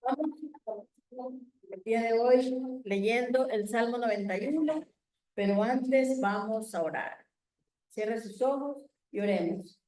Vamos el día de hoy leyendo el Salmo 91, pero antes vamos a orar. Cierre sus ojos y oremos.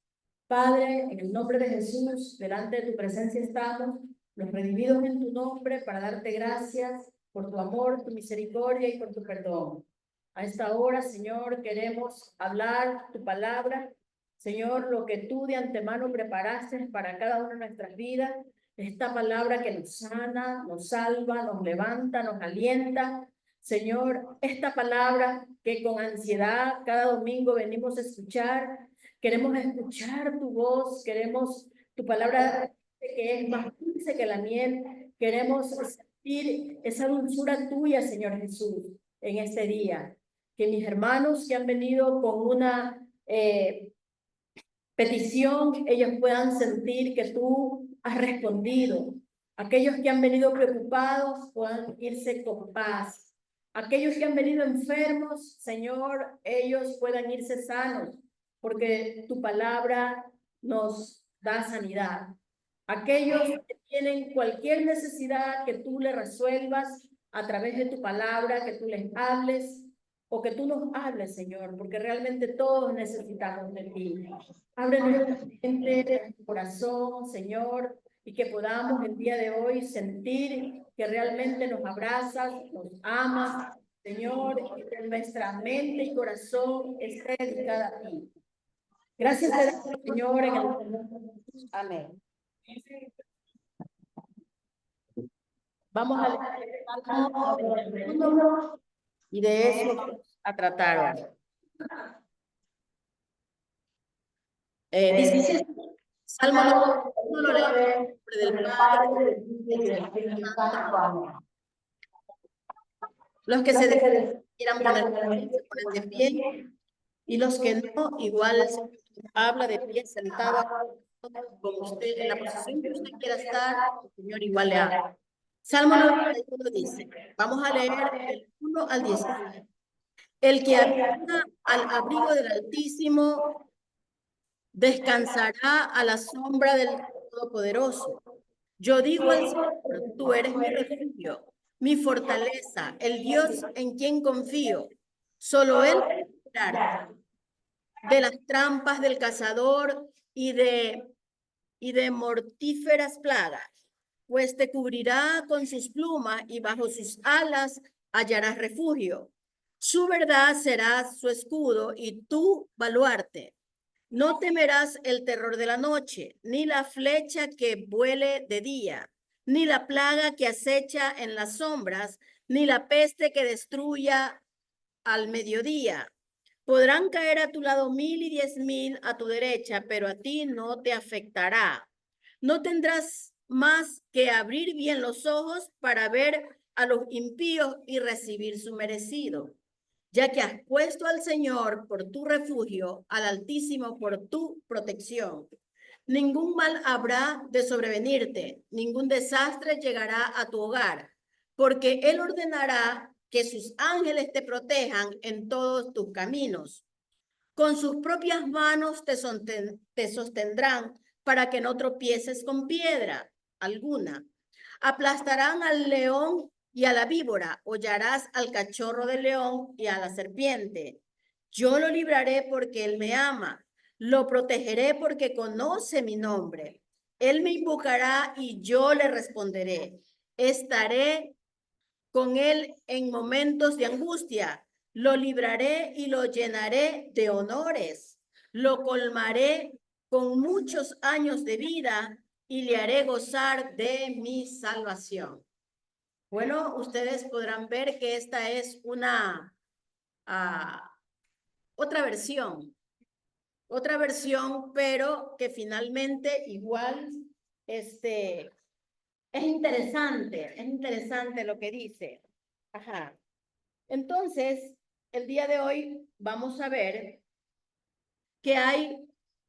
Padre, en el nombre de Jesús, delante de tu presencia estamos, los redimidos en tu nombre, para darte gracias por tu amor, tu misericordia y por tu perdón. A esta hora, Señor, queremos hablar tu palabra. Señor, lo que tú de antemano preparaste para cada una de nuestras vidas, esta palabra que nos sana, nos salva, nos levanta, nos alienta. Señor, esta palabra que con ansiedad cada domingo venimos a escuchar, queremos escuchar tu voz, queremos tu palabra que es más dulce que la miel, queremos sentir esa dulzura tuya, Señor Jesús, en este día. Que mis hermanos que han venido con una petición, ellos puedan sentir que tú has respondido. Aquellos que han venido preocupados puedan irse con paz. Aquellos que han venido enfermos, Señor, ellos puedan irse sanos, porque tu palabra nos da sanidad. Aquellos que tienen cualquier necesidad, que tú le resuelvas a través de tu palabra, que tú les hables o que tú nos hables, Señor, porque realmente todos necesitamos de ti. Abre nuestra mente, nuestro corazón, Señor, y que podamos el día de hoy sentir que realmente nos abrazas, nos amas, Señor, y que nuestra mente y corazón esté dedicada a ti. Gracias te damos, Señor, en el nombre de Jesús. Amén. Vamos a leer el Salmo 91 y de eso vamos a tratar hoy. Dice Salmo 91, lo leemos en nombre del Padre, del Espíritu Santo. Los que se quieran poner se ponen de pie, y los que no, igual el Señor habla de pie, sentado, como usted, en la posición que usted quiera estar, el Señor igual le habla. Salmo 91 dice, vamos a leer el 1 al 16. El que habita al abrigo del Altísimo descansará a la sombra del Todopoderoso. Yo digo al Señor, tú eres mi refugio, mi fortaleza, el Dios en quien confío. Solo Él puede librarte de las trampas del cazador y de mortíferas plagas, pues te cubrirá con sus plumas y bajo sus alas hallarás refugio. Su verdad será su escudo y tu baluarte. No temerás el terror de la noche, ni la flecha que vuele de día, ni la plaga que acecha en las sombras, ni la peste que destruya al mediodía. Podrán caer a tu lado 1000 y 10,000 a tu derecha, pero a ti no te afectará. No tendrás más que abrir bien los ojos para ver a los impíos y recibir su merecido, ya que has puesto al Señor por tu refugio, al Altísimo por tu protección. Ningún mal habrá de sobrevenirte, ningún desastre llegará a tu hogar, porque Él ordenará que sus ángeles te protejan en todos tus caminos. Con sus propias manos te sostendrán para que no tropieces con piedra alguna. Aplastarán al león y a la víbora, hollarás al cachorro del león y a la serpiente. Yo lo libraré porque él me ama, lo protegeré porque conoce mi nombre. Él me invocará y yo le responderé. Estaré con él en momentos de angustia. Lo libraré y lo llenaré de honores. Lo colmaré con muchos años de vida y le haré gozar de mi salvación. Bueno, ustedes podrán ver que esta es una otra versión, pero que finalmente igual es interesante lo que dice. Ajá. Entonces, el día de hoy vamos a ver que hay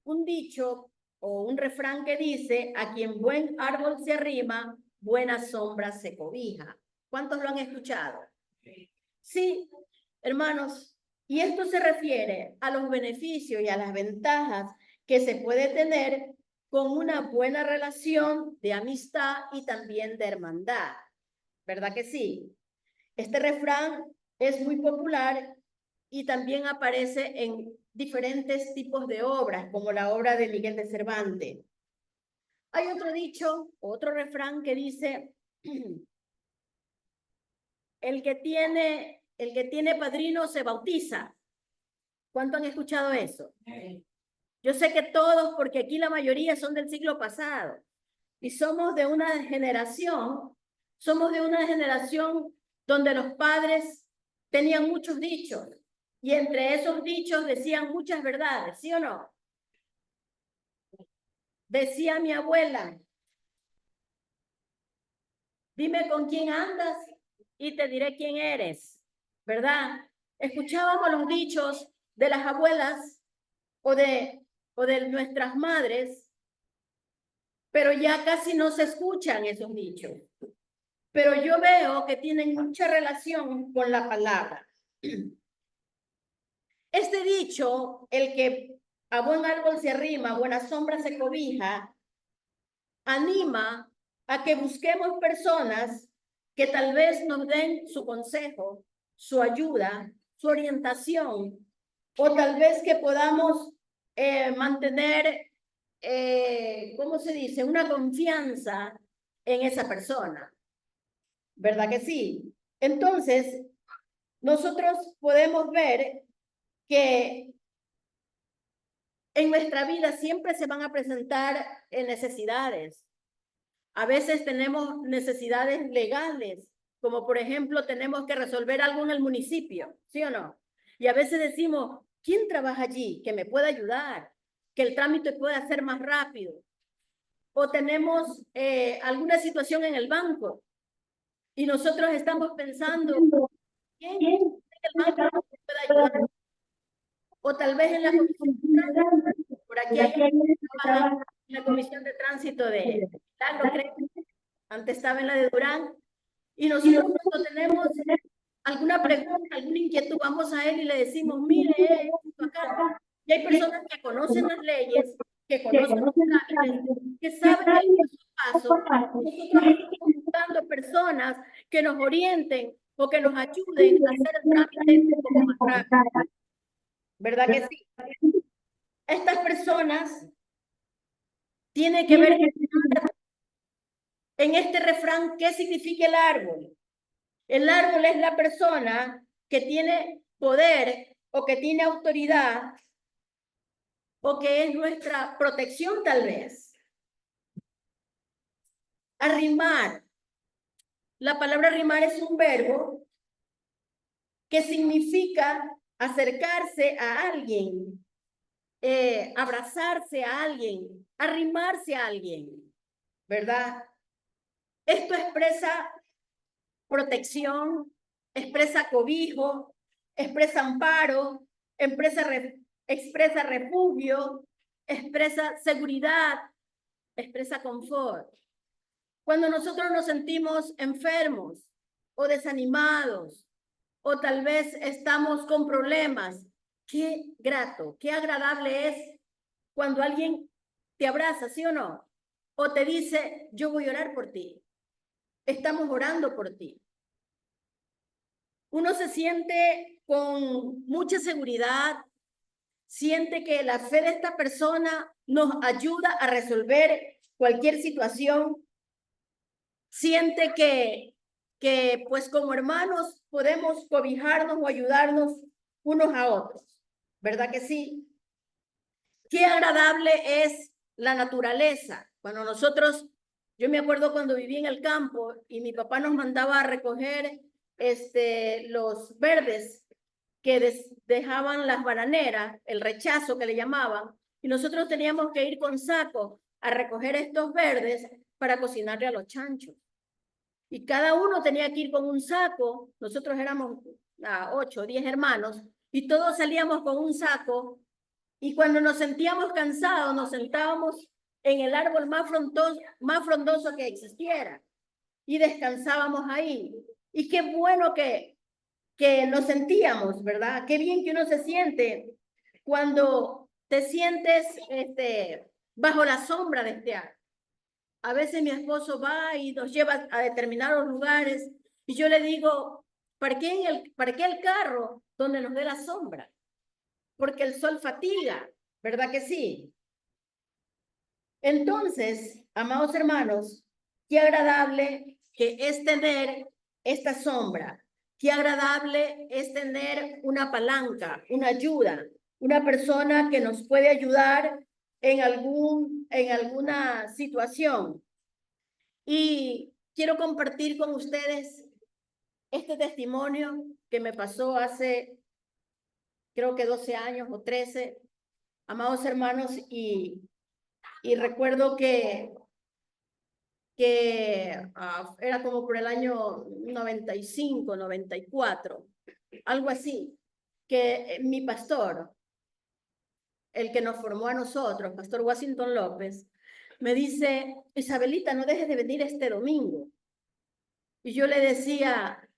un dicho o un refrán que dice, a quien buen árbol se arrima, buena sombra se cobija. ¿Cuántos lo han escuchado? Sí, hermanos, y esto se refiere a los beneficios y a las ventajas que se puede tener con una buena relación de amistad y también de hermandad. ¿Verdad que sí? Este refrán es muy popular y también aparece en diferentes tipos de obras, como la obra de Miguel de Cervantes. Hay otro dicho, otro refrán que dice, el que tiene padrino se bautiza. ¿Cuánto han escuchado eso? Yo sé que todos, porque aquí la mayoría son del siglo pasado y somos de una generación donde los padres tenían muchos dichos y entre esos dichos decían muchas verdades, ¿sí o no? Decía mi abuela, dime con quién andas y te diré quién eres, ¿verdad? Escuchábamos los dichos de las abuelas o de nuestras madres, pero ya casi no se escuchan esos dichos. Pero yo veo que tienen mucha relación con la palabra. Este dicho, el que a buen árbol se arrima, a buena sombra se cobija, anima a que busquemos personas que tal vez nos den su consejo, su ayuda, su orientación, o tal vez que podamos mantener, ¿cómo se dice?, una confianza en esa persona. ¿Verdad que sí? Entonces, nosotros podemos ver que en nuestra vida siempre se van a presentar necesidades. A veces tenemos necesidades legales, como por ejemplo tenemos que resolver algo en el municipio, ¿sí o no? Y a veces decimos, ¿quién trabaja allí que me pueda ayudar? Que el trámite pueda ser más rápido. O tenemos alguna situación en el banco y nosotros estamos pensando, ¿quién en el banco me puede ayudar? O tal vez en la comisión de tránsito, por aquí hay en la comisión de tránsito de Milagro, creo, antes estaba en la de Durán, y nosotros cuando tenemos alguna pregunta, alguna inquietud, vamos a él y le decimos, mire, esto acá. Y hay personas que conocen las leyes, que conocen los trámites, que saben el paso a paso. Nosotros estamos buscando personas que nos orienten o que nos ayuden a hacer el trámite un poco más rápido. ¿Verdad que sí? Estas personas tienen que ver en este refrán qué significa el árbol. El árbol es la persona que tiene poder o que tiene autoridad o que es nuestra protección tal vez. Arrimar. La palabra arrimar es un verbo que significa acercarse a alguien, abrazarse a alguien, arrimarse a alguien, ¿verdad? Esto expresa protección, expresa cobijo, expresa amparo, expresa refugio, expresa seguridad, expresa confort. Cuando nosotros nos sentimos enfermos o desanimados o tal vez estamos con problemas, qué grato, qué agradable es cuando alguien te abraza, ¿sí o no? O te dice, yo voy a orar por ti. Estamos orando por ti. Uno se siente con mucha seguridad, siente que la fe de esta persona nos ayuda a resolver cualquier situación, siente que pues como hermanos podemos cobijarnos o ayudarnos unos a otros, ¿verdad que sí? Qué agradable es la naturaleza. Cuando nosotros, yo me acuerdo cuando viví en el campo y mi papá nos mandaba a recoger los verdes que dejaban las bananeras, el rechazo que le llamaban, y nosotros teníamos que ir con saco a recoger estos verdes para cocinarle a los chanchos. Y cada uno tenía que ir con un saco, nosotros éramos 8 o 10 hermanos, y todos salíamos con un saco, y cuando nos sentíamos cansados, nos sentábamos en el árbol más frondoso que existiera, y descansábamos ahí. Y qué bueno que nos sentíamos, ¿verdad? Qué bien que uno se siente cuando te sientes bajo la sombra de este árbol. A veces mi esposo va y nos lleva a determinados lugares y yo le digo, parqué el carro donde nos dé la sombra, porque el sol fatiga, ¿verdad que sí? Entonces, amados hermanos, qué agradable que es tener esta sombra, qué agradable es tener una palanca, una ayuda, una persona que nos puede ayudar en alguna situación. Y quiero compartir con ustedes este testimonio que me pasó hace, creo que 12 años o 13, amados hermanos, y recuerdo que era como por el año 95, 94, algo así, que mi pastor, el que nos formó a nosotros, Pastor Washington López, me dice, Isabelita, no dejes de venir este domingo. Y yo le decía,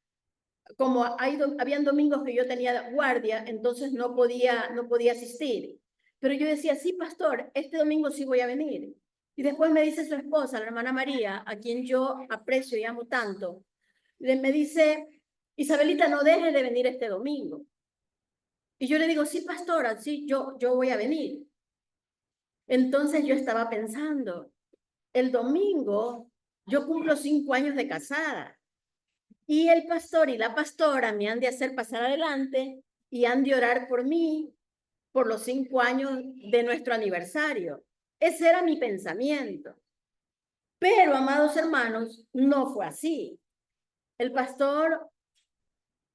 como habían domingos que yo tenía guardia, entonces no podía asistir. Pero yo decía, sí, pastor, este domingo sí voy a venir. Y después me dice su esposa, la hermana María, a quien yo aprecio y amo tanto, me dice, Isabelita, no deje de venir este domingo. Y yo le digo, sí, pastora, sí, yo voy a venir. Entonces yo estaba pensando, el domingo yo cumplo 5 años de casada. Y el pastor y la pastora me han de hacer pasar adelante y han de orar por mí por los 5 años de nuestro aniversario. Ese era mi pensamiento. Pero, amados hermanos, no fue así. El pastor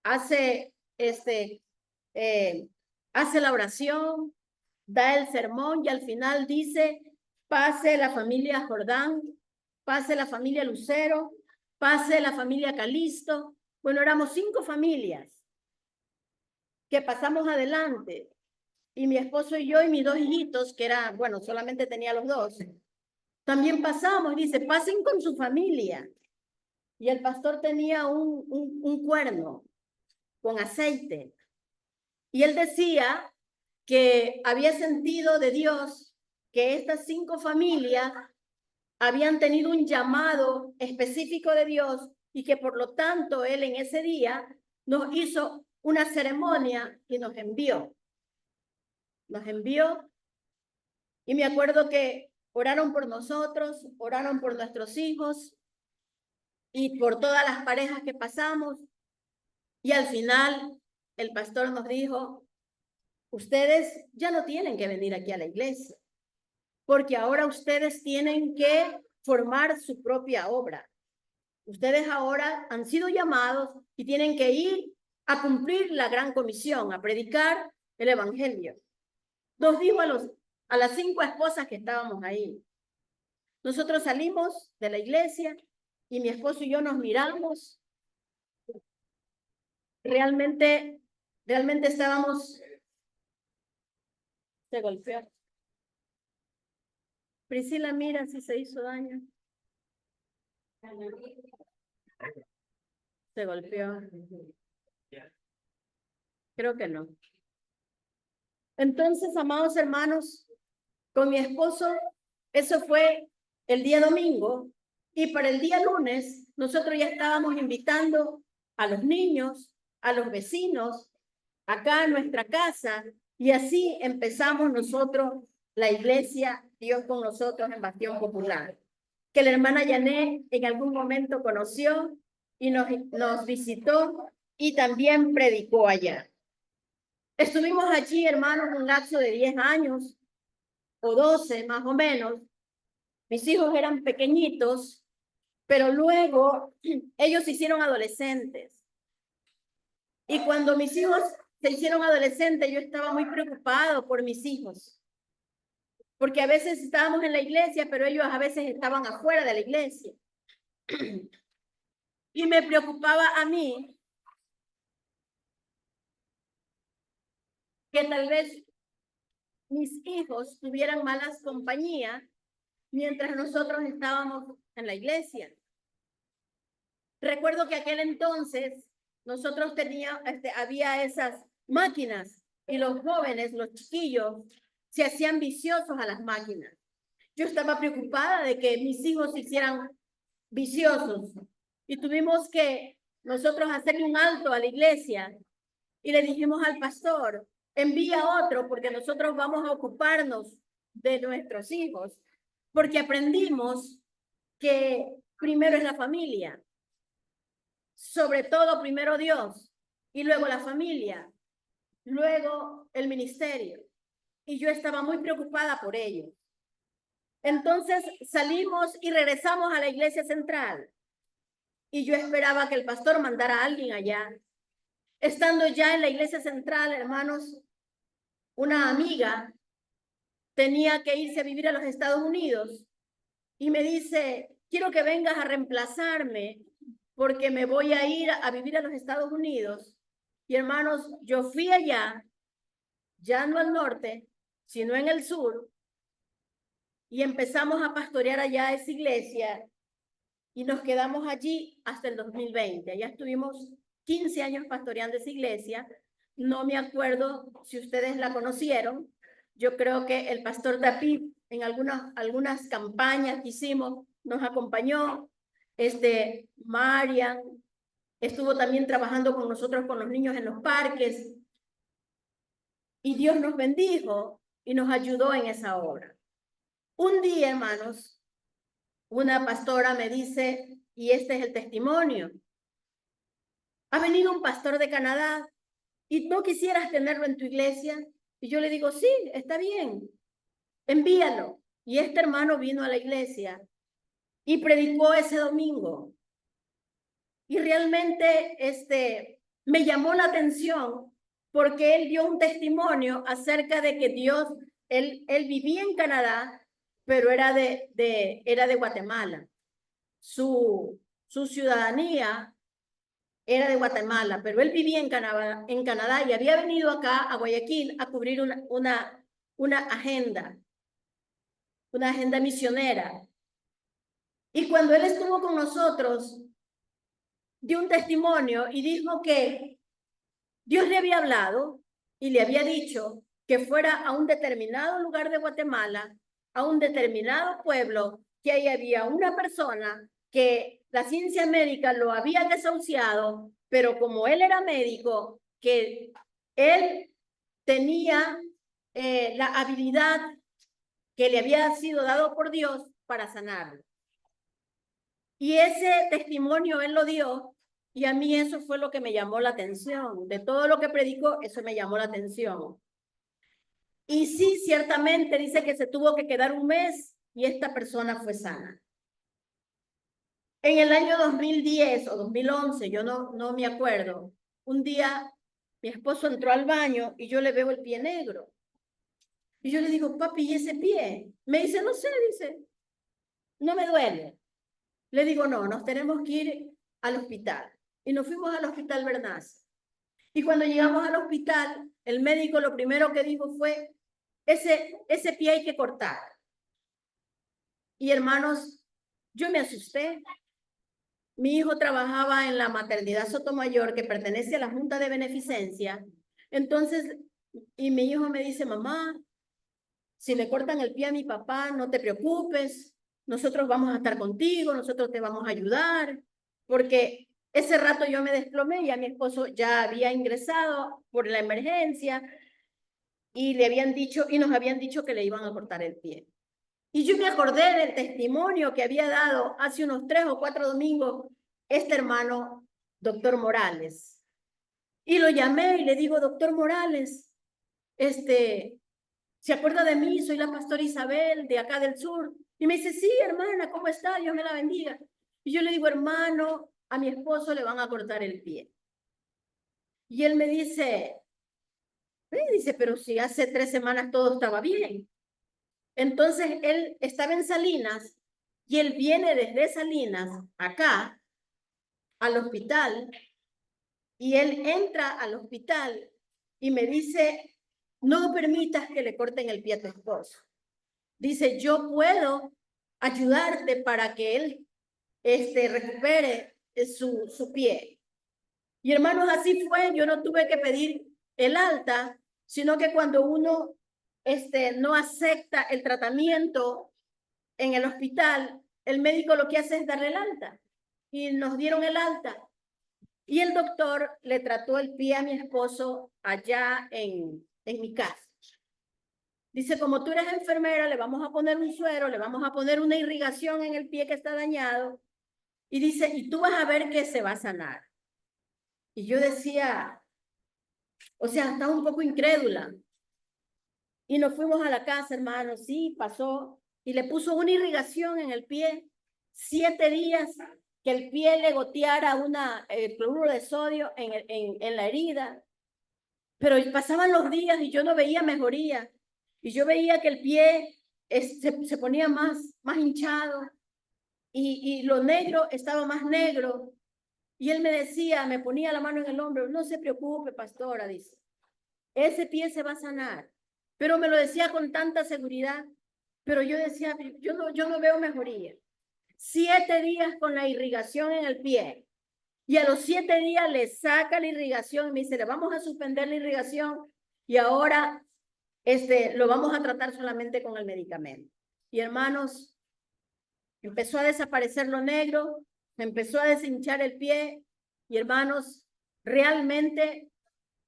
hace, hace la oración, da el sermón y al final dice, pase la familia Jordán, pase la familia Lucero, pase la familia Calisto. Bueno, éramos 5 familias que pasamos adelante. Y mi esposo y yo y mis 2 hijitos, que era, bueno, solamente tenía los 2, también pasamos. Dice, pasen con su familia. Y el pastor tenía un cuerno con aceite. Y él decía que había sentido de Dios que estas 5 familias habían tenido un llamado específico de Dios y que por lo tanto él en ese día nos hizo una ceremonia y nos envió. Nos envió y me acuerdo que oraron por nosotros, oraron por nuestros hijos y por todas las parejas que pasamos. Y al final el pastor nos dijo, ustedes ya no tienen que venir aquí a la iglesia, porque ahora ustedes tienen que formar su propia obra. Ustedes ahora han sido llamados y tienen que ir a cumplir la gran comisión, a predicar el evangelio. Nos dijo a las 5 esposas que estábamos ahí. Nosotros salimos de la iglesia y mi esposo y yo nos miramos. Realmente estábamos... Se golpeó. Priscila, mira si se hizo daño. Se golpeó. Creo que no. Entonces, amados hermanos, con mi esposo, eso fue el día domingo, y para el día lunes nosotros ya estábamos invitando a los niños, a los vecinos, acá a nuestra casa, y así empezamos nosotros la iglesia Dios con nosotros en Bastión Popular, que la hermana Yané en algún momento conoció y nos visitó y también predicó allá. Estuvimos allí, hermanos, un lapso de 10 años o 12 más o menos. Mis hijos eran pequeñitos, pero luego ellos se hicieron adolescentes. Y cuando mis hijos se hicieron adolescentes, yo estaba muy preocupado por mis hijos. Porque a veces estábamos en la iglesia, pero ellos a veces estaban afuera de la iglesia. Y me preocupaba a mí que tal vez mis hijos tuvieran malas compañías mientras nosotros estábamos en la iglesia. Recuerdo que aquel entonces nosotros había esas máquinas y los jóvenes, los chiquillos, se hacían viciosos a las máquinas. Yo estaba preocupada de que mis hijos se hicieran viciosos y tuvimos que nosotros hacerle un alto a la iglesia y le dijimos al pastor, envía otro porque nosotros vamos a ocuparnos de nuestros hijos, porque aprendimos que primero es la familia, sobre todo primero Dios y luego la familia, luego el ministerio. Y yo estaba muy preocupada por ello. Entonces salimos y regresamos a la iglesia central. Y yo esperaba que el pastor mandara a alguien allá. Estando ya en la iglesia central, hermanos, una amiga tenía que irse a vivir a los Estados Unidos y me dice, quiero que vengas a reemplazarme porque me voy a ir a vivir a los Estados Unidos. Y hermanos, yo fui allá, ya no al norte, sino en el sur, y empezamos a pastorear allá esa iglesia y nos quedamos allí hasta el 2020. Allá estuvimos 15 años pastoreando esa iglesia. No me acuerdo si ustedes la conocieron. Yo creo que el pastor David en algunas campañas que hicimos nos acompañó. Marian estuvo también trabajando con nosotros, con los niños en los parques. Y Dios nos bendijo y nos ayudó en esa obra. Un día, hermanos, una pastora me dice, y este es el testimonio, ha venido un pastor de Canadá y no quisieras tenerlo en tu iglesia. Y yo le digo, sí, está bien, envíalo. Y este hermano vino a la iglesia y predicó ese domingo. Y realmente me llamó la atención porque él dio un testimonio acerca de que Dios, él vivía en Canadá, pero era de Guatemala. Su ciudadanía era de Guatemala, pero él vivía en Canadá y había venido acá a Guayaquil a cubrir una agenda misionera. Y cuando él estuvo con nosotros, dio un testimonio y dijo que Dios le había hablado y le había dicho que fuera a un determinado lugar de Guatemala, a un determinado pueblo, que ahí había una persona que la ciencia médica lo había desahuciado, pero como él era médico, que él tenía la habilidad que le había sido dado por Dios para sanarlo. Y ese testimonio él lo dio, y a mí eso fue lo que me llamó la atención. De todo lo que predicó, eso me llamó la atención. Y sí, ciertamente dice que se tuvo que quedar un mes y esta persona fue sana. En el año 2010 o 2011, yo no me acuerdo, un día mi esposo entró al baño y yo le veo el pie negro. Y yo le digo, papi, ¿y ese pie? Me dice, no sé, dice, no me duele. Le digo, no, nos tenemos que ir al hospital. Y nos fuimos al hospital Bernays. Y cuando llegamos al hospital, el médico lo primero que dijo fue, ese pie hay que cortar. Y hermanos, yo me asusté. Mi hijo trabajaba en la maternidad Sotomayor, que pertenece a la Junta de Beneficencia. Entonces, y mi hijo me dice, mamá, si le cortan el pie a mi papá, no te preocupes, nosotros vamos a estar contigo, nosotros te vamos a ayudar, porque ese rato yo me desplomé y a mi esposo ya había ingresado por la emergencia y nos habían dicho que le iban a cortar el pie. Y yo me acordé del testimonio que había dado hace unos 3 o 4 domingos este hermano, doctor Morales. Y lo llamé y le digo, doctor Morales, ¿se acuerda de mí? Soy la pastora Isabel de acá del sur. Y me dice, sí, hermana, ¿cómo está? Dios me la bendiga. Y yo le digo, hermano, a mi esposo le van a cortar el pie. Y él me dice, pero si hace 3 semanas todo estaba bien. Entonces él estaba en Salinas y él viene desde Salinas acá al hospital y él entra al hospital y me dice, no permitas que le corten el pie a tu esposo. Dice, yo puedo ayudarte para que él recupere su pie. Y hermanos, así fue. Yo no tuve que pedir el alta, sino que cuando uno no acepta el tratamiento en el hospital, el médico lo que hace es darle el alta. Y nos dieron el alta. Y el doctor le trató el pie a mi esposo allá en mi casa. Dice, como tú eres enfermera, le vamos a poner un suero, le vamos a poner una irrigación en el pie que está dañado. Y dice, y tú vas a ver que se va a sanar. Y yo decía, o sea, estaba un poco incrédula. Y nos fuimos a la casa, hermano, sí, pasó. Y le puso una irrigación en el pie, 7 días, que el pie le goteara cloruro de sodio en la herida. Pero pasaban los días y yo no veía mejoría. Y yo veía que el pie se ponía más hinchado. Y lo negro estaba más negro. Y él me decía, me ponía la mano en el hombro, no se preocupe, pastora, dice, ese pie se va a sanar. Pero me lo decía con tanta seguridad, pero yo decía, yo no veo mejoría. 7 días con la irrigación en el pie, y a los 7 días le saca la irrigación y me dice, le vamos a suspender la irrigación y ahora lo vamos a tratar solamente con el medicamento. Y hermanos, empezó a desaparecer lo negro, me empezó a deshinchar el pie, y hermanos, realmente,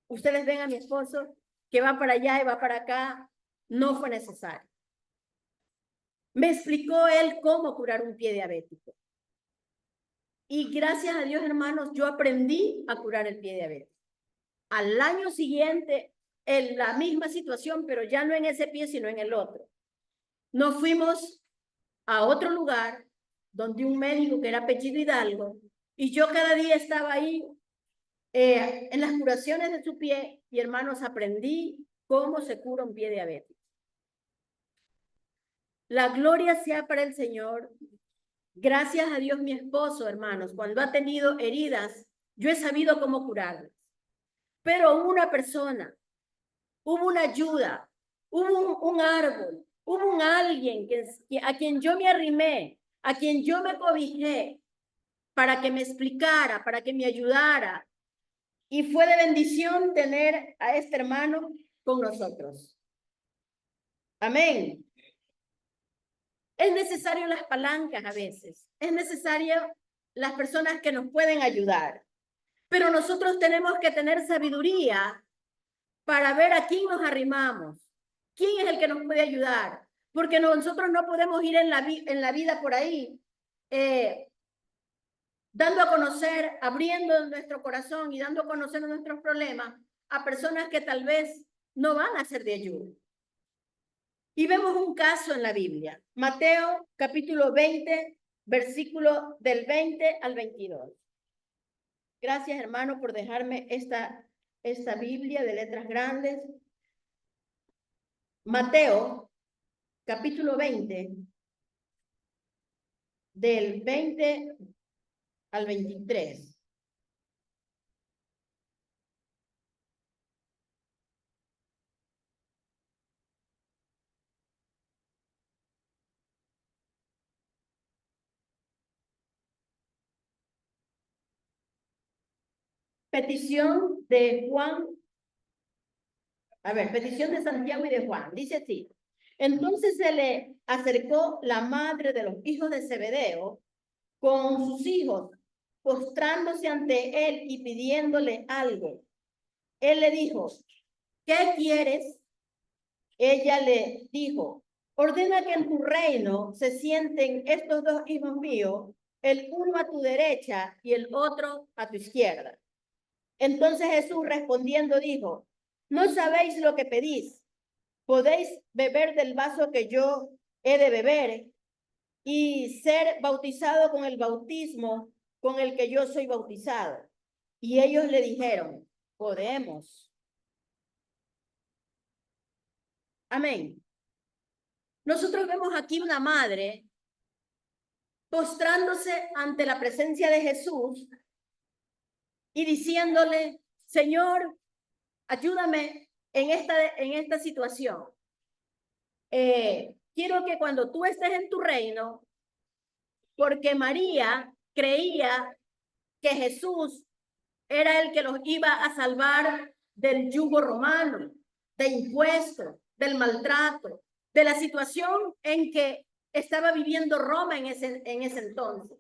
ustedes ven a mi esposo que va para allá y va para acá, no fue necesario. Me explicó él cómo curar un pie diabético. Y gracias a Dios, hermanos, yo aprendí a curar el pie diabético. Al año siguiente, en la misma situación, pero ya no en ese pie, sino en el otro. Nos fuimos a otro lugar, donde un médico que era apellido Hidalgo, y yo cada día estaba ahí en las curaciones de su pie, y hermanos, aprendí cómo se cura un pie diabético. La gloria sea para el Señor. Gracias a Dios, mi esposo, hermanos, cuando ha tenido heridas, yo he sabido cómo curarlas. Pero una persona, hubo una ayuda, hubo un árbol, hubo un alguien a quien yo me arrimé, a quien yo me cobijé, para que me explicara, para que me ayudara. Y fue de bendición tener a este hermano con nosotros. Amén. Es necesario las palancas a veces, es necesario las personas que nos pueden ayudar, pero nosotros tenemos que tener sabiduría para ver a quién nos arrimamos, quién es el que nos puede ayudar, porque nosotros no podemos ir en la vida por ahí dando a conocer, abriendo nuestro corazón y dando a conocer nuestros problemas a personas que tal vez no van a ser de ayuda. Y vemos un caso en la Biblia, Mateo capítulo 20, versículo del 20 al 22. Gracias, hermano, por dejarme esta Biblia de letras grandes. Mateo capítulo 20, del 20 al 23. Petición de Juan, petición de Santiago y de Juan, dice así. Entonces se le acercó la madre de los hijos de Zebedeo con sus hijos, postrándose ante él y pidiéndole algo. Él le dijo, ¿qué quieres? Ella le dijo, ordena que en tu reino se sienten estos 2 hijos míos, el uno a tu derecha y el otro a tu izquierda. Entonces Jesús respondiendo dijo, no sabéis lo que pedís. ¿Podéis beber del vaso que yo he de beber y ser bautizado con el bautismo con el que yo soy bautizado? Y ellos le dijeron, podemos. Amén. Nosotros vemos aquí una madre postrándose ante la presencia de Jesús y diciéndole, Señor, ayúdame en esta situación. Quiero que cuando tú estés en tu reino, porque María creía que Jesús era el que los iba a salvar del yugo romano, de impuestos, del maltrato, de la situación en que estaba viviendo Roma en ese entonces.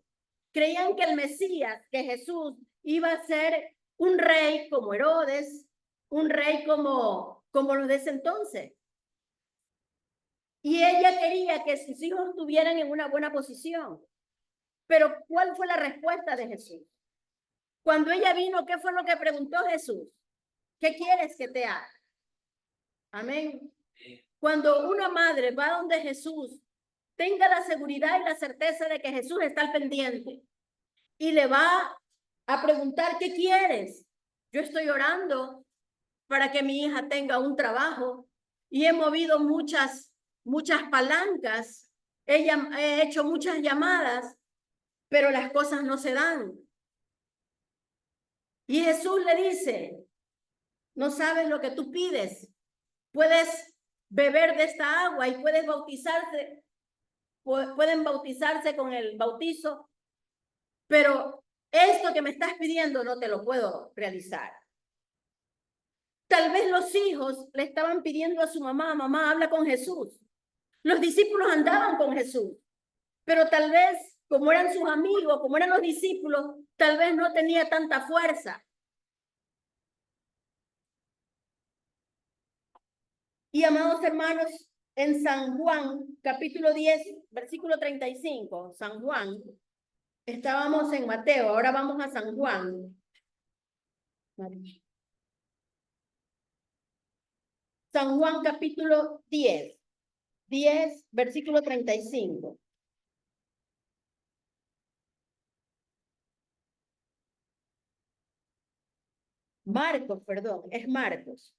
Creían que el Mesías, que Jesús, iba a ser un rey como Herodes, un rey como los de ese entonces. Y ella quería que sus hijos estuvieran en una buena posición. Pero ¿cuál fue la respuesta de Jesús? Cuando ella vino, ¿qué fue lo que preguntó Jesús? ¿Qué quieres que te haga? Amén. Cuando una madre va donde Jesús, tenga la seguridad y la certeza de que Jesús está al pendiente y le va a preguntar, ¿qué quieres? Yo estoy orando para que mi hija tenga un trabajo y he movido muchas palancas, he hecho muchas llamadas, pero las cosas no se dan. Y Jesús le dice, no sabes lo que tú pides, puedes beber de esta agua y puedes bautizarse, pueden bautizarse con el bautizo, pero esto que me estás pidiendo no te lo puedo realizar. Tal vez los hijos le estaban pidiendo a su mamá, mamá, habla con Jesús. Los discípulos andaban con Jesús, pero tal vez, como eran sus amigos, como eran los discípulos, tal vez no tenía tanta fuerza. Y amados hermanos, en San Juan, capítulo 10, versículo 35, San Juan, estábamos en Mateo, ahora vamos a San Juan. San Juan capítulo 10, versículo 35. Marcos, perdón, es Marcos.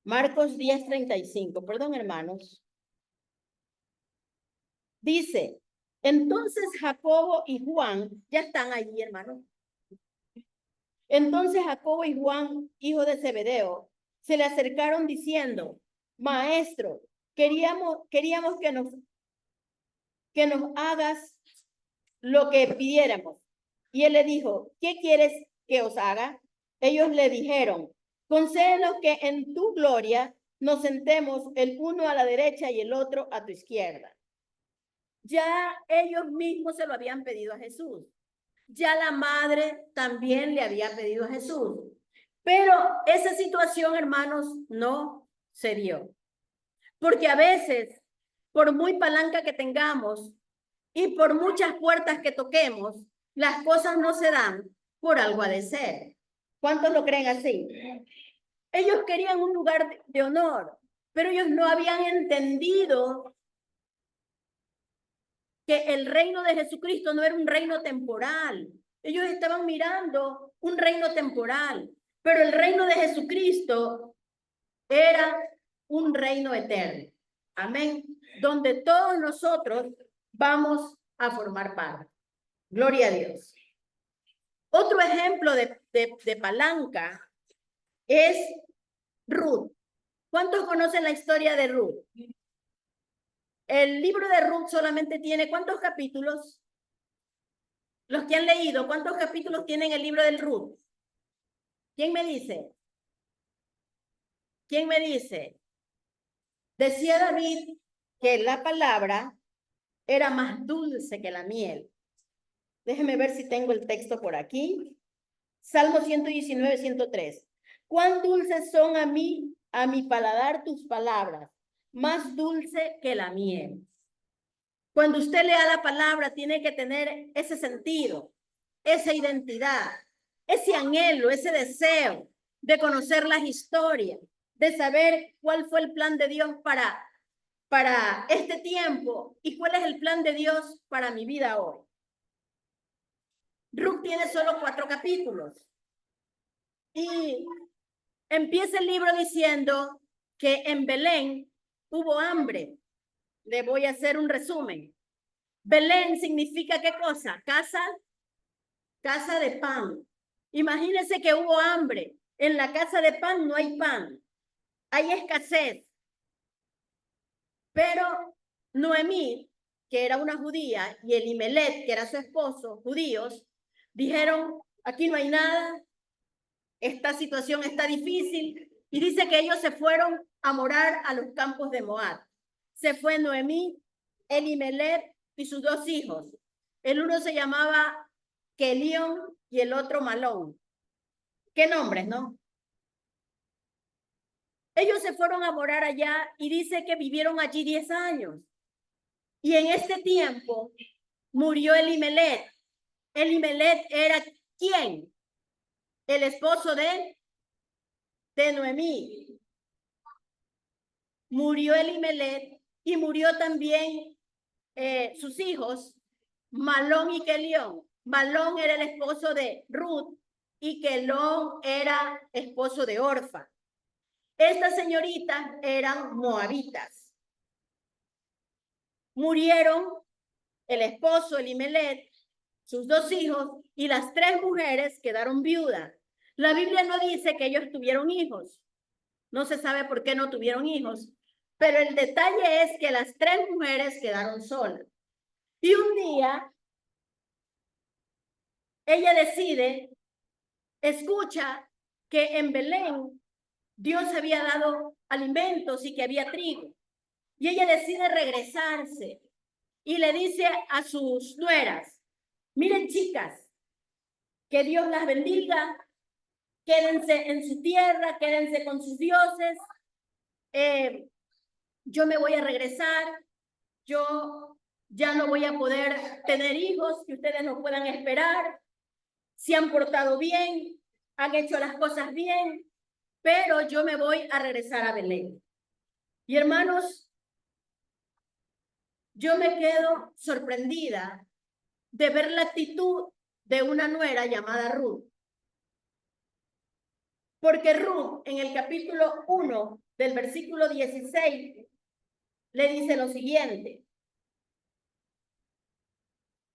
Marcos 10, 35, perdón hermanos. Dice, entonces Jacobo y Juan, ya están allí hermanos. Entonces Jacobo y Juan, hijo de Zebedeo, se le acercaron diciendo, maestro, queríamos que nos hagas lo que pidiéramos. Y él le dijo, ¿qué quieres que os haga? Ellos le dijeron, concédenos que en tu gloria nos sentemos el uno a la derecha y el otro a tu izquierda. Ya ellos mismos se lo habían pedido a Jesús. Ya la madre también le había pedido a Jesús. Pero esa situación, hermanos, no se dio. Porque a veces, por muy palanca que tengamos y por muchas puertas que toquemos, las cosas no se dan por algo ha de ser. ¿Cuántos lo creen así? Ellos querían un lugar de honor, pero ellos no habían entendido que el reino de Jesucristo no era un reino temporal. Ellos estaban mirando un reino temporal, pero el reino de Jesucristo era un reino eterno. Amén. Donde todos nosotros vamos a formar parte. Gloria a Dios. Otro ejemplo de palanca es Ruth. ¿Cuántos conocen la historia de Ruth? El libro de Ruth solamente tiene ¿cuántos capítulos? Los que han leído, ¿cuántos capítulos tienen el libro del Ruth? ¿Quién me dice? ¿Quién me dice? Decía David que la palabra era más dulce que la miel. Déjeme ver si tengo el texto por aquí. Salmo 119, 103. Cuán dulces son a mi paladar tus palabras, más dulce que la miel. Cuando usted lea la palabra, tiene que tener ese sentido, esa identidad, ese anhelo, ese deseo de conocer las historias, de saber cuál fue el plan de Dios para este tiempo y cuál es el plan de Dios para mi vida hoy. Ruth tiene solo 4 capítulos y empieza el libro diciendo que en Belén hubo hambre. Le voy a hacer un resumen. Belén significa ¿qué cosa? Casa de pan. Imagínense que hubo hambre. En la casa de pan no hay pan. Hay escasez. Pero Noemí, que era una judía, y Elimelech, que era su esposo, judíos, dijeron, aquí no hay nada, esta situación está difícil. Y dice que ellos se fueron a morar a los campos de Moab. Se fue Noemí Elimelech y sus dos hijos. El uno se llamaba Kelión y el otro Malón. ¿Qué nombres, no? Ellos se fueron a morar allá y dice que vivieron allí 10 años. Y en este tiempo murió Elimelech. Elimelech era ¿quién? El esposo de Noemí. Murió Elimelech y murió también sus hijos, Malón y Kelión. Malón era el esposo de Ruth y Kelión era esposo de Orfa. Estas señoritas eran moabitas. Murieron el esposo Elimelech, sus dos hijos y las tres mujeres quedaron viudas. La Biblia no dice que ellos tuvieron hijos. No se sabe por qué no tuvieron hijos. Pero el detalle es que las tres mujeres quedaron solas. Y un día, ella decide, escucha que en Belén Dios había dado alimentos y que había trigo. Y ella decide regresarse y le dice a sus nueras, miren chicas, que Dios las bendiga, quédense en su tierra, quédense con sus dioses, yo me voy a regresar, yo ya no voy a poder tener hijos que ustedes no puedan esperar, se han portado bien, han hecho las cosas bien, pero yo me voy a regresar a Belén. Y hermanos, yo me quedo sorprendida de ver la actitud de una nuera llamada Ruth. Porque Ruth, en el capítulo 1 del versículo 16, le dice lo siguiente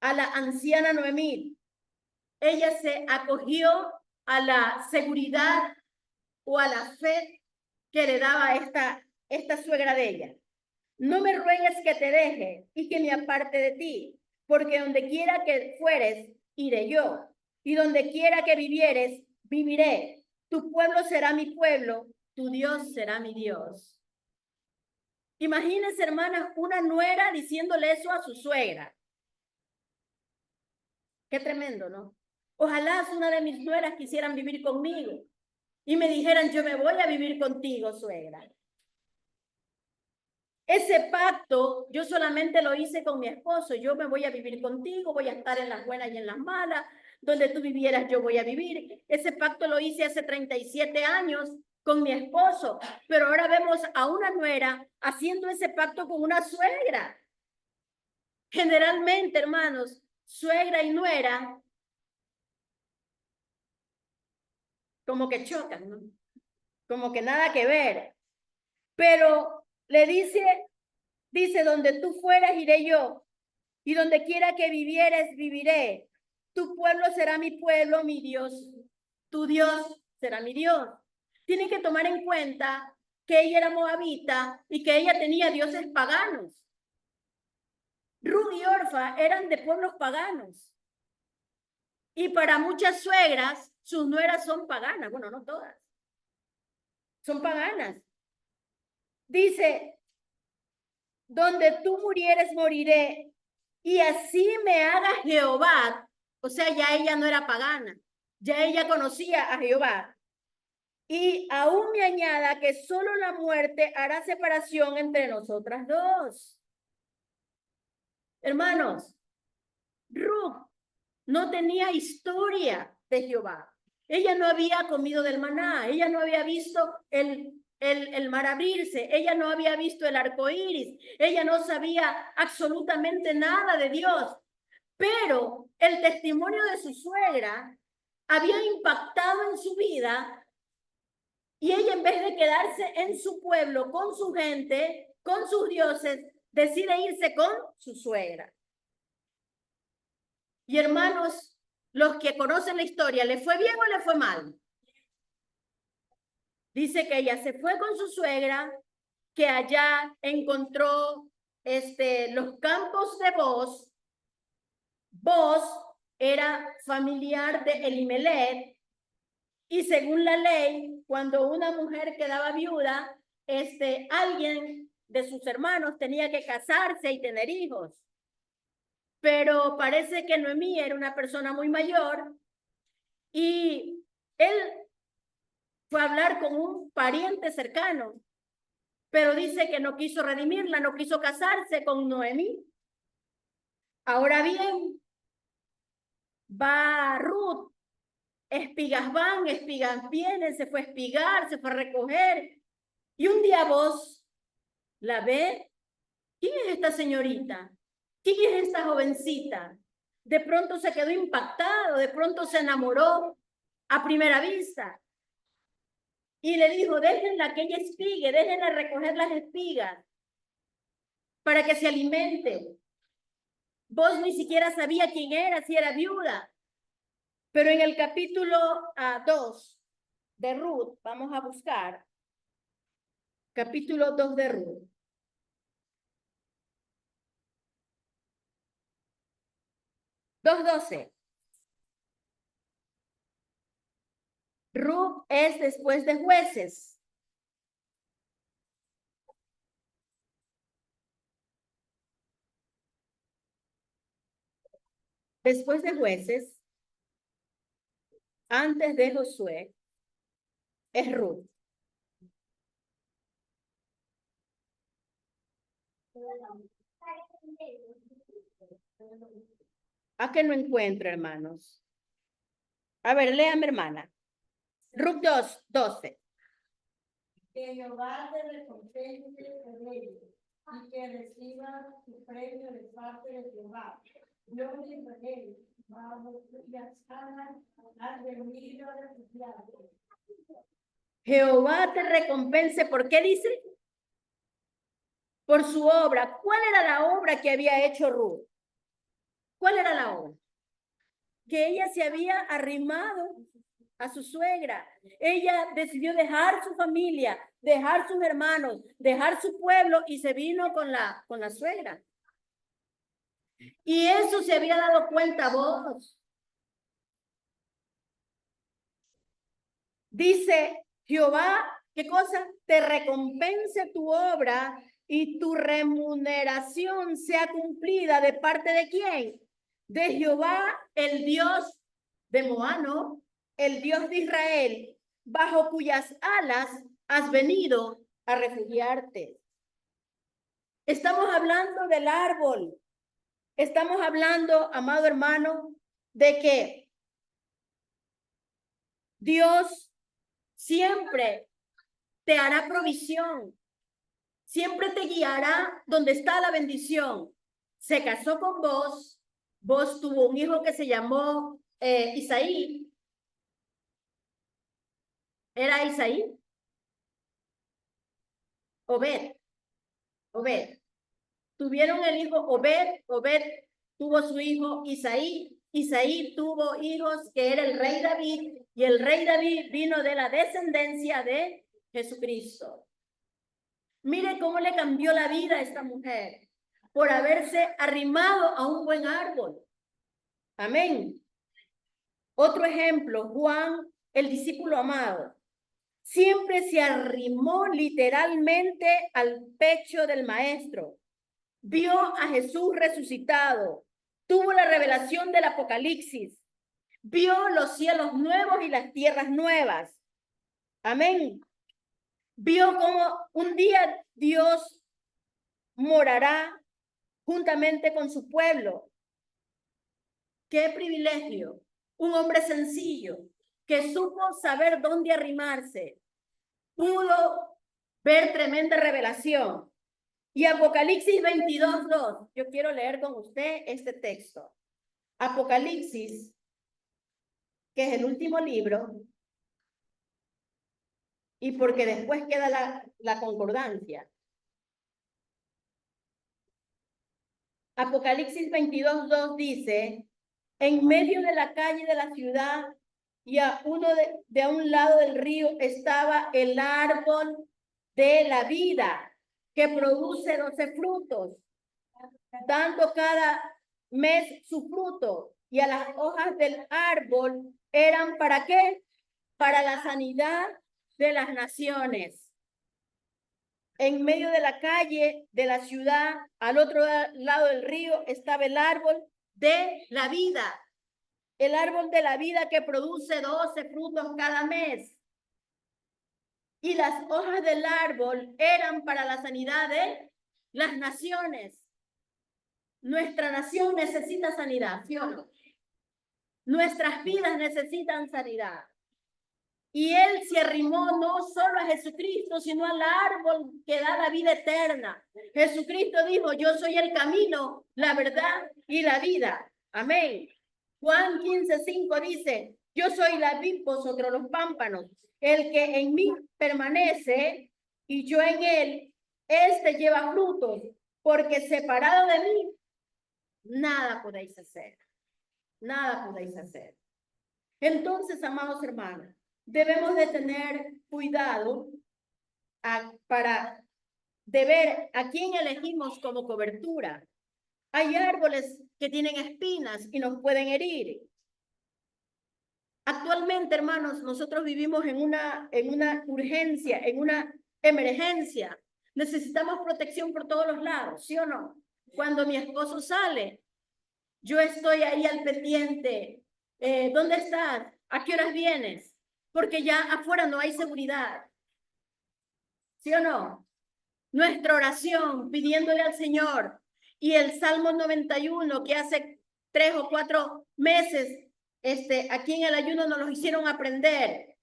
a la anciana Noemí. Ella se acogió a la seguridad o a la fe que le daba esta suegra de ella. No me ruegues que te deje y que me aparte de ti, porque donde quiera que fueres, iré yo, y donde quiera que vivieres, viviré. Tu pueblo será mi pueblo, tu Dios será mi Dios. Imagínense, hermanas, una nuera diciéndole eso a su suegra. Qué tremendo, ¿no? Ojalá una de mis nueras quisieran vivir conmigo y me dijeran, yo me voy a vivir contigo, suegra. Ese pacto yo solamente lo hice con mi esposo. Yo me voy a vivir contigo, voy a estar en las buenas y en las malas. Donde tú vivieras, yo voy a vivir. Ese pacto lo hice hace 37 años con mi esposo. Pero ahora vemos a una nuera haciendo ese pacto con una suegra. Generalmente, hermanos, suegra y nuera como que chocan, ¿no? Como que nada que ver. Pero le dice, donde tú fueras, iré yo. Y donde quiera que vivieres, viviré. Tu pueblo será mi pueblo, mi Dios. Tu Dios será mi Dios. Tienen que tomar en cuenta que ella era moabita y que ella tenía dioses paganos. Ruth y Orfa eran de pueblos paganos. Y para muchas suegras, sus nueras son paganas. Bueno, no todas. Son paganas. Dice, donde tú murieres, moriré. Y así me haga Jehová. O sea, ya ella no era pagana. Ya ella conocía a Jehová. Y aún me añada que solo la muerte hará separación entre nosotras dos. Hermanos, Ruth no tenía historia de Jehová. Ella no había comido del maná. Ella no había visto el mar abrirse. Ella no había visto el arco iris. Ella no sabía absolutamente nada de Dios. Pero el testimonio de su suegra había impactado en su vida y ella, en vez de quedarse en su pueblo, con su gente, con sus dioses, decide irse con su suegra. Y hermanos, los que conocen la historia, ¿le fue bien o le fue mal? Dice que ella se fue con su suegra, que allá encontró los campos de Boz. Boz era familiar de Elimelech, y según la ley, cuando una mujer quedaba viuda, alguien de sus hermanos tenía que casarse y tener hijos. Pero parece que Noemí era una persona muy mayor y él fue a hablar con un pariente cercano, pero dice que no quiso redimirla, no quiso casarse con Noemí. Ahora bien, va Ruth, espigas van, espigas vienen, se fue a espigar, se fue a recoger. Y un día vos la ve, ¿quién es esta señorita? ¿Quién es esta jovencita? De pronto se quedó impactado, de pronto se enamoró a primera vista. Y le dijo, déjenla que ella espigue, déjenla recoger las espigas para que se alimente. Vos ni siquiera sabía quién era, si era viuda. Pero en el capítulo 2 de Ruth, vamos a buscar, capítulo 2 de Ruth. 2:12. Ruth es después de Jueces. Después de Jueces, antes de Josué, es Ruth. ¿A qué no encuentro, hermanos? A ver, léame, hermana. Ruth 2:12. Que Jehová te recompense por ello y que reciba su premio de parte de Jehová. Dios de Israel, bajo cuyas alas has venido a refugiarte. Jehová te recompense, ¿por qué dice? Por su obra. ¿Cuál era la obra que había hecho Ruth? ¿Cuál era la obra? Que ella se había arrimado a su suegra. Ella decidió dejar su familia, dejar sus hermanos, dejar su pueblo y se vino con la suegra. Y eso se había dado cuenta vos. Dice Jehová, ¿qué cosa? Te recompense tu obra y tu remuneración sea cumplida de parte de quién? De Jehová, el Dios de Moano, el Dios de Israel, bajo cuyas alas has venido a refugiarte. Estamos hablando del árbol. Estamos hablando, amado hermano, de que Dios siempre te hará provisión, siempre te guiará donde está la bendición. Se casó con vos, vos tuvo un hijo que se llamó Isaí. ¿Era Isaí? Obed. Tuvieron el hijo Obed tuvo su hijo Isaí. Isaí tuvo hijos que era el rey David, y el rey David vino de la descendencia de Jesucristo. Mire cómo le cambió la vida a esta mujer por haberse arrimado a un buen árbol. Amén. Otro ejemplo, Juan, el discípulo amado, siempre se arrimó literalmente al pecho del maestro. Vio a Jesús resucitado, tuvo la revelación del Apocalipsis, vio los cielos nuevos y las tierras nuevas. Amén. Vio cómo un día Dios morará juntamente con su pueblo. Qué privilegio. Un hombre sencillo que supo saber dónde arrimarse, pudo ver tremenda revelación. Y Apocalipsis 22:2, yo quiero leer con usted este texto. Apocalipsis, que es el último libro, y porque después queda la concordancia. Apocalipsis 22:2 dice, en medio de la calle de la ciudad y a un lado del río estaba el árbol de la vida, que produce 12 frutos, dando cada mes su fruto, y a las hojas del árbol eran ¿para qué? Para la sanidad de las naciones. en medio de la calle de la ciudad, al otro lado del río, estaba el árbol de la vida. El árbol de la vida que produce 12 frutos cada mes. Y las hojas del árbol eran para la sanidad de las naciones. Nuestra nación necesita sanidad, ¿sí o no? Nuestras vidas necesitan sanidad. Y él se arrimó no solo a Jesucristo, sino al árbol que da la vida eterna. Jesucristo dijo, yo soy el camino, la verdad y la vida. Amén. Juan 15:5 dice, yo soy la vid, vosotros los pámpanos. El que en mí permanece y yo en él, este lleva frutos, porque separado de mí, nada podéis hacer. Nada podéis hacer. Entonces, amados hermanos, debemos de tener cuidado de ver a quién elegimos como cobertura. Hay árboles que tienen espinas y nos pueden herir. Actualmente, hermanos, nosotros vivimos en una urgencia, en una emergencia. Necesitamos protección por todos los lados, ¿sí o no? Cuando mi esposo sale, yo estoy ahí al pendiente. ¿Dónde estás? ¿A qué horas vienes? Porque ya afuera no hay seguridad. ¿Sí o no? Nuestra oración pidiéndole al Señor y el Salmo 91 que hace 3 o 4 meses aquí en el ayuno nos lo hicieron aprender.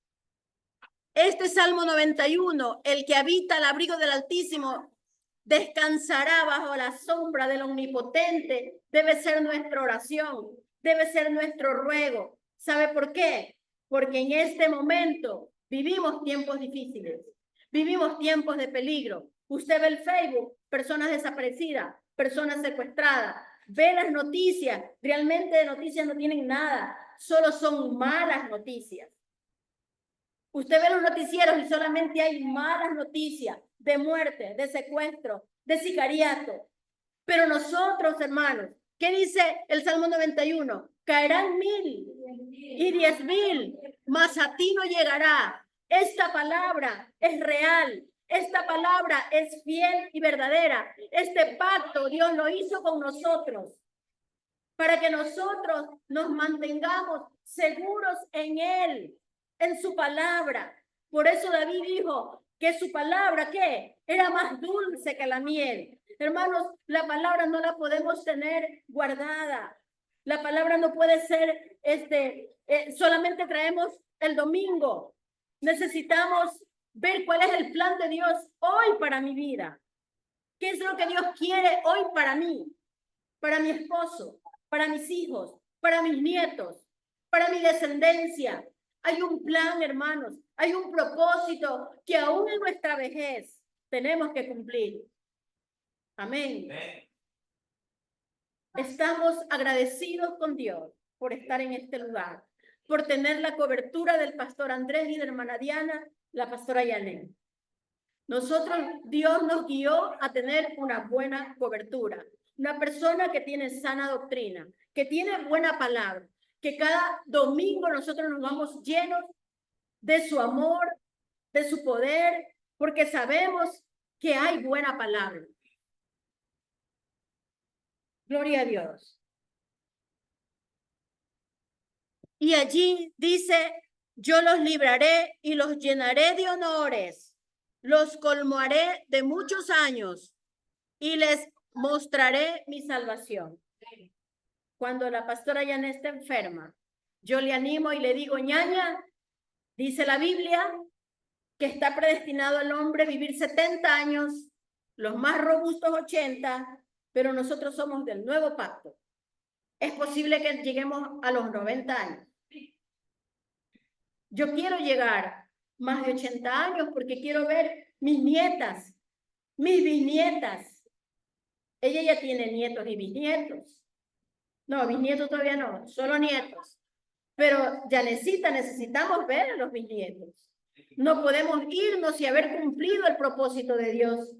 Este Salmo 91, el que habita al abrigo del Altísimo descansará bajo la sombra del Omnipotente, debe ser nuestra oración, debe ser nuestro ruego. ¿Sabe por qué? Porque en este momento vivimos tiempos difíciles, vivimos tiempos de peligro. Usted ve el Facebook, personas desaparecidas, personas secuestradas, ve las noticias, realmente de noticias no tienen nada, solo son malas noticias. Usted ve los noticieros y solamente hay malas noticias de muerte, de secuestro, de sicariato. Pero nosotros, hermanos, ¿qué dice el Salmo 91? Caerán 1000 y 10,000, mas a ti no llegará. Esta palabra es real. Esta palabra es fiel y verdadera. Este pacto Dios lo hizo con nosotros para que nosotros nos mantengamos seguros en Él, en su palabra. Por eso David dijo que su palabra, ¿qué? Era más dulce que la miel. Hermanos, la palabra no la podemos tener guardada. La palabra no puede ser, solamente traemos el domingo. Necesitamos ver cuál es el plan de Dios hoy para mi vida. ¿Qué es lo que Dios quiere hoy para mí? Para mi esposo, para mis hijos, para mis nietos, para mi descendencia. Hay un plan, hermanos, hay un propósito que aún en nuestra vejez tenemos que cumplir. Amén. Estamos agradecidos con Dios por estar en este lugar, por tener la cobertura del pastor Andrés y de la hermana Diana, la pastora Yané. Nosotros, Dios nos guió a tener una buena cobertura. Una persona que tiene sana doctrina, que tiene buena palabra, que cada domingo nosotros nos vamos llenos de su amor, de su poder, porque sabemos que hay buena palabra. Gloria a Dios. Y allí dice, yo los libraré y los llenaré de honores, los colmaré de muchos años y les mostraré mi salvación. Cuando la pastora Yané está enferma, yo le animo y le digo, ñaña, dice la Biblia que está predestinado al hombre vivir 70 años, los más robustos 80, pero nosotros somos del nuevo pacto. Es posible que lleguemos a los 90 años. Yo quiero llegar más de 80 años porque quiero ver mis nietas, mis bisnietas. Ella ya tiene nietos y bisnietos. No, bisnietos todavía no, solo nietos. Pero ya necesitamos ver a los bisnietos. No podemos irnos y haber cumplido el propósito de Dios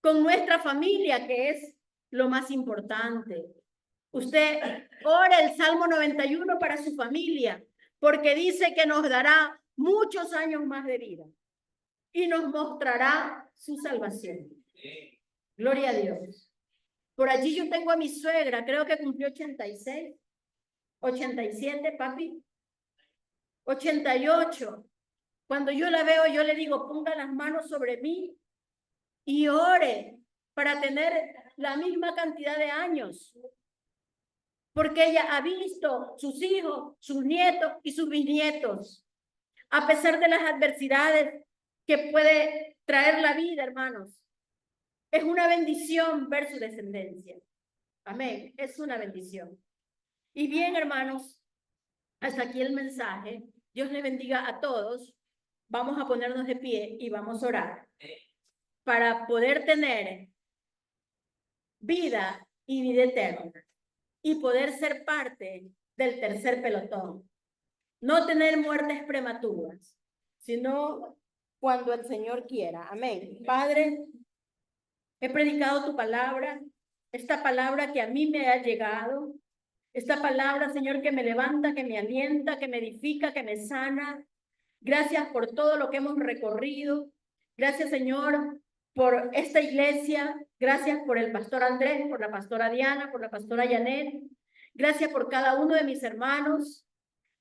con nuestra familia, que es lo más importante. Usted ora el Salmo 91 para su familia, porque dice que nos dará muchos años más de vida. y nos mostrará su salvación. Gloria a Dios. Por allí yo tengo a mi suegra, creo que cumplió 86, 87, papi, 88. Cuando yo la veo, yo le digo, ponga las manos sobre mí y ore para tener la misma cantidad de años. Porque ella ha visto sus hijos, sus nietos y sus bisnietos, a pesar de las adversidades que puede traer la vida, hermanos. Es una bendición ver su descendencia. Amén. Es una bendición. Y bien, hermanos, hasta aquí el mensaje. Dios les bendiga a todos. Vamos a ponernos de pie y vamos a orar para poder tener vida y vida eterna y poder ser parte del tercer pelotón. No tener muertes prematuras, sino cuando el Señor quiera. Amén. Padre, he predicado tu palabra, esta palabra que a mí me ha llegado, esta palabra, Señor, que me levanta, que me alienta, que me edifica, que me sana. Gracias por todo lo que hemos recorrido. Gracias, Señor, por esta iglesia. Gracias por el pastor Andrés, por la pastora Diana, por la pastora Janet. Gracias por cada uno de mis hermanos.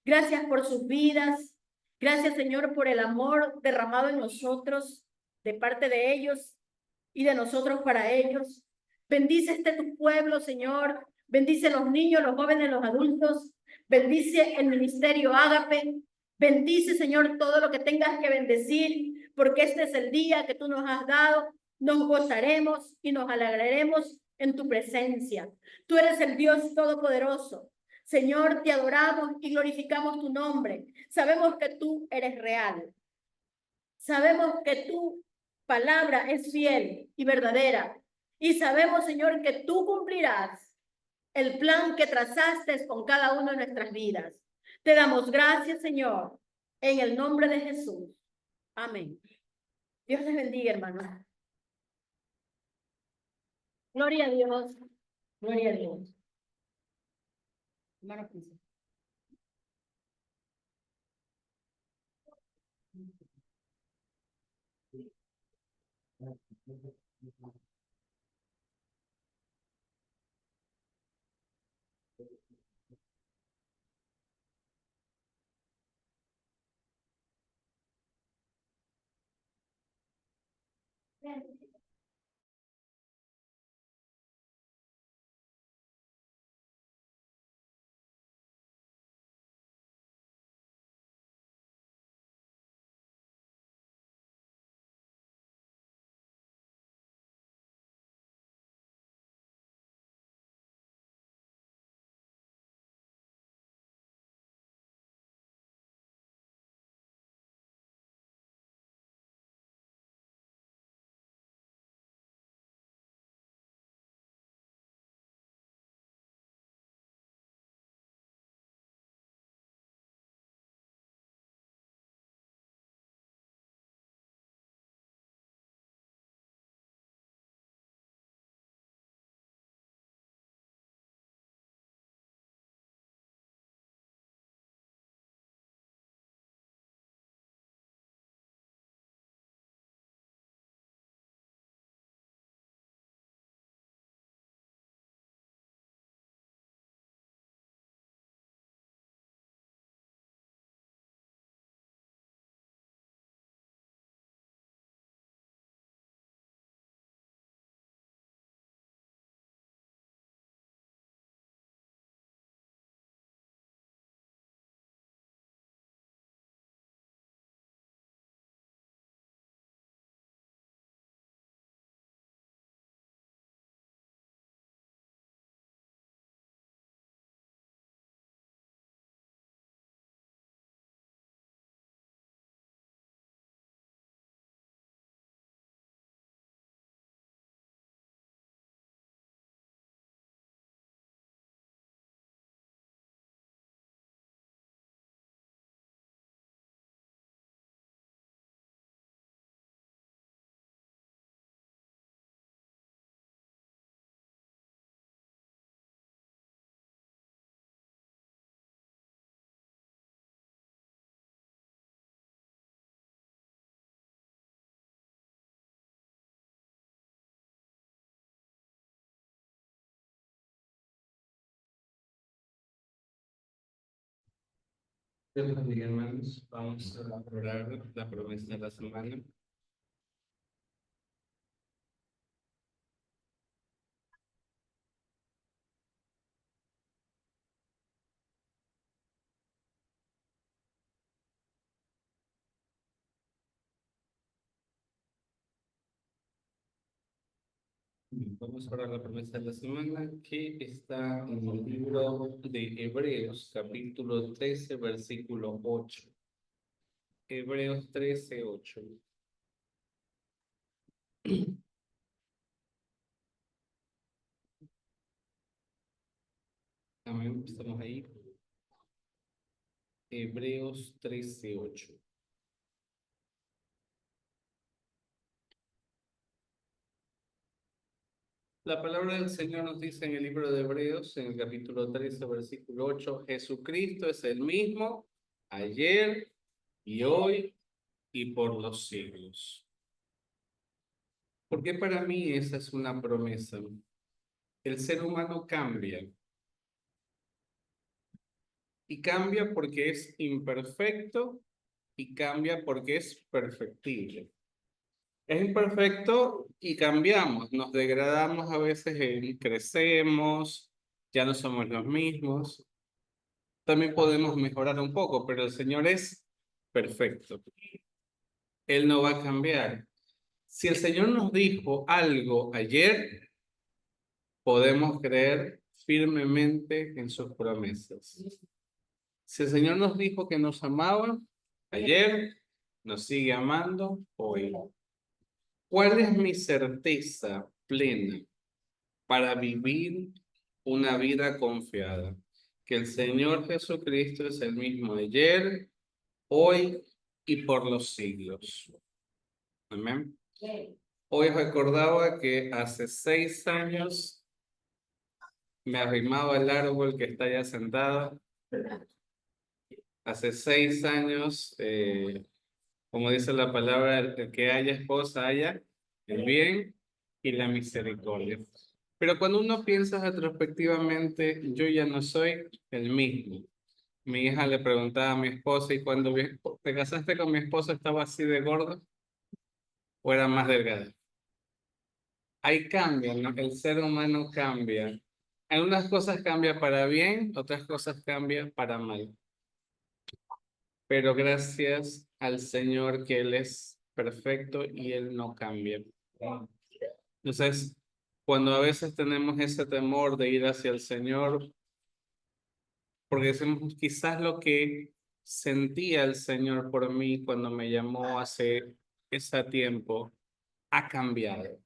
Gracias por sus vidas. Gracias, Señor, por el amor derramado en nosotros, de parte de ellos y de nosotros para ellos. Bendice tu pueblo, Señor. Bendice los niños, los jóvenes, los adultos. Bendice el ministerio Ágape. Bendice, Señor, todo lo que tengas que bendecir, porque este es el día que tú nos has dado. Nos gozaremos y nos alegraremos en tu presencia. Tú eres el Dios todopoderoso. Señor, te adoramos y glorificamos tu nombre. Sabemos que tú eres real. Sabemos que tu palabra es fiel y verdadera. Y sabemos, Señor, que tú cumplirás el plan que trazaste con cada una de nuestras vidas. Te damos gracias, Señor, en el nombre de Jesús. Amén. Dios les bendiga, hermanos. Gloria a Dios. Gloria a Dios. Hermano Cristo. Dios bendiga, hermanos. Vamos a orar la promesa de la semana. Vamos a orar la promesa de la semana que está en el libro de Hebreos, capítulo 13, versículo 8. Hebreos 13, 8. Amén. Estamos ahí. Hebreos 13, 8. La palabra del Señor nos dice en el libro de Hebreos, en el capítulo 13, versículo 8, Jesucristo es el mismo ayer y hoy y por los siglos. Porque para mí esa es una promesa. El ser humano cambia. Y cambia porque es imperfecto y cambia porque es perfectible. Es imperfecto y cambiamos, nos degradamos a veces, crecemos, ya no somos los mismos. También podemos mejorar un poco, pero el Señor es perfecto. Él no va a cambiar. Si el Señor nos dijo algo ayer, podemos creer firmemente en sus promesas. Si el Señor nos dijo que nos amaba ayer, nos sigue amando hoy. ¿Cuál es mi certeza plena para vivir una vida confiada? Que el Señor Jesucristo es el mismo ayer, hoy y por los siglos. Amén. Hoy recordaba que hace 6 años me arrimaba el árbol que está allá sentado. Hace 6 años, como dice la palabra, el que haya esposa haya el bien y la misericordia. Pero cuando uno piensa retrospectivamente, yo ya no soy el mismo. Mi hija le preguntaba a mi esposa, ¿y cuando te casaste con mi esposo estaba así de gordo o era más delgada? Hay cambios, ¿no? El ser humano cambia. Algunas cosas cambian para bien, otras cosas cambian para mal. Pero gracias al Señor que Él es perfecto y Él no cambia. Entonces, cuando a veces tenemos ese temor de ir hacia el Señor, porque decimos, quizás lo que sentía el Señor por mí cuando me llamó hace ese tiempo ha cambiado,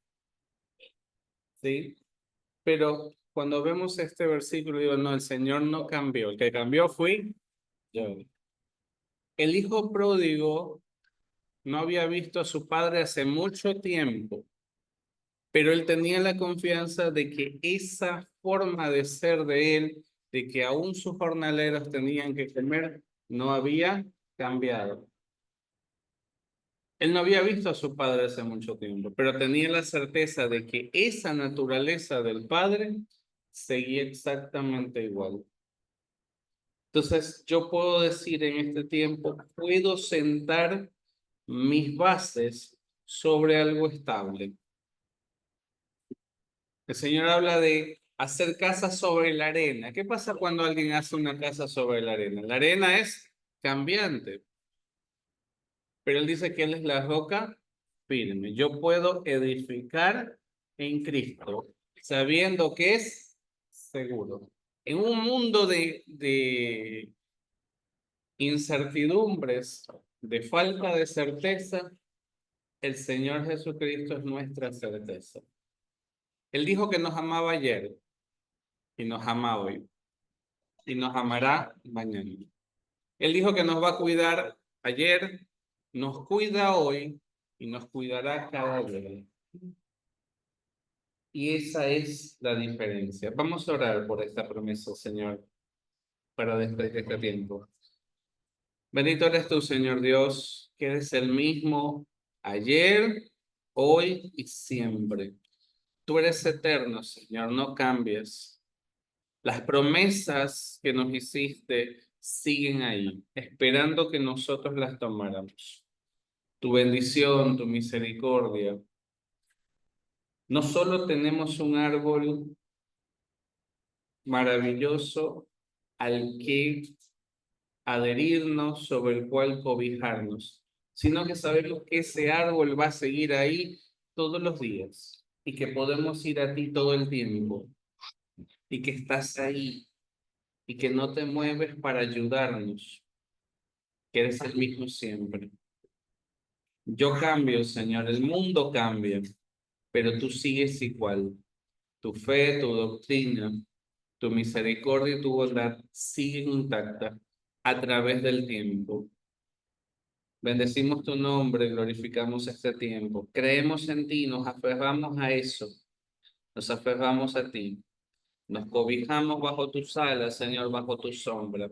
¿sí? Pero cuando vemos este versículo, digo, no, el Señor no cambió, el que cambió fui yo. El hijo pródigo no había visto a su padre hace mucho tiempo, pero él tenía la confianza de que esa forma de ser de él, de que aún sus jornaleros tenían que comer, no había cambiado. Él no había visto a su padre hace mucho tiempo, pero tenía la certeza de que esa naturaleza del padre seguía exactamente igual. Entonces, yo puedo decir en este tiempo, puedo sentar mis bases sobre algo estable. El Señor habla de hacer casas sobre la arena. ¿Qué pasa cuando alguien hace una casa sobre la arena? La arena es cambiante, pero Él dice que Él es la roca firme. Yo puedo edificar en Cristo, sabiendo que es seguro. En un mundo de incertidumbres, de falta de certeza, el Señor Jesucristo es nuestra certeza. Él dijo que nos amaba ayer y nos ama hoy y nos amará mañana. Él dijo que nos va a cuidar ayer, nos cuida hoy y nos cuidará cada día. Y esa es la diferencia. Vamos a orar por esta promesa, Señor, para despedir este tiempo. Bendito eres tú, Señor Dios, que eres el mismo ayer, hoy y siempre. Tú eres eterno, Señor, no cambias. Las promesas que nos hiciste siguen ahí, esperando que nosotros las tomáramos. Tu bendición, tu misericordia. No solo tenemos un árbol maravilloso al que adherirnos, sobre el cual cobijarnos, sino que sabemos que ese árbol va a seguir ahí todos los días y que podemos ir a ti todo el tiempo y que estás ahí y que no te mueves para ayudarnos, que eres el mismo siempre. Yo cambio, Señor, el mundo cambia, pero tú sigues igual. Tu fe, tu doctrina, tu misericordia y tu bondad siguen intactas a través del tiempo. Bendecimos tu nombre, glorificamos este tiempo. Creemos en ti, nos aferramos a eso, nos aferramos a ti. Nos cobijamos bajo tus alas, Señor, bajo tu sombra,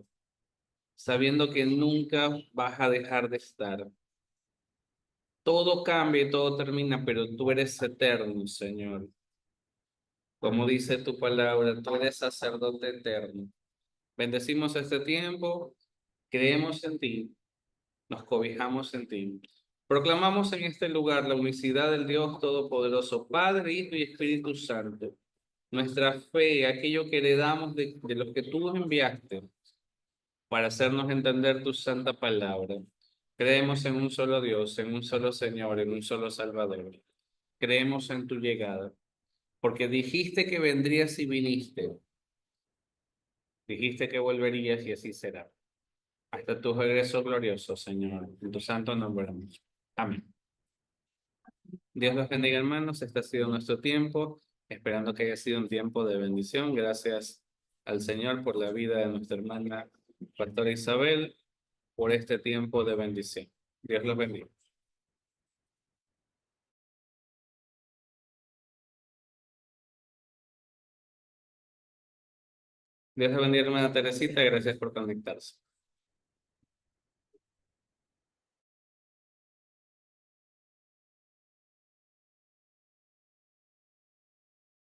sabiendo que nunca vas a dejar de estar. Todo cambia y todo termina, pero tú eres eterno, Señor. Como dice tu palabra, tú eres sacerdote eterno. Bendecimos este tiempo, creemos en ti, nos cobijamos en ti. Proclamamos en este lugar la unicidad del Dios Todopoderoso, Padre, Hijo y Espíritu Santo. Nuestra fe, aquello que heredamos de los que tú nos enviaste para hacernos entender tu santa palabra. Creemos en un solo Dios, en un solo Señor, en un solo Salvador. Creemos en tu llegada, porque dijiste que vendrías y viniste. Dijiste que volverías y así será. Hasta tu regreso glorioso, Señor. En tu santo nombre. Amén. Dios los bendiga, hermanos. Este ha sido nuestro tiempo, esperando que haya sido un tiempo de bendición. Gracias al Señor por la vida de nuestra hermana Pastora Isabel, por este tiempo de bendición. Dios los bendiga. Dios los bendiga, hermana Teresita. Gracias por conectarse.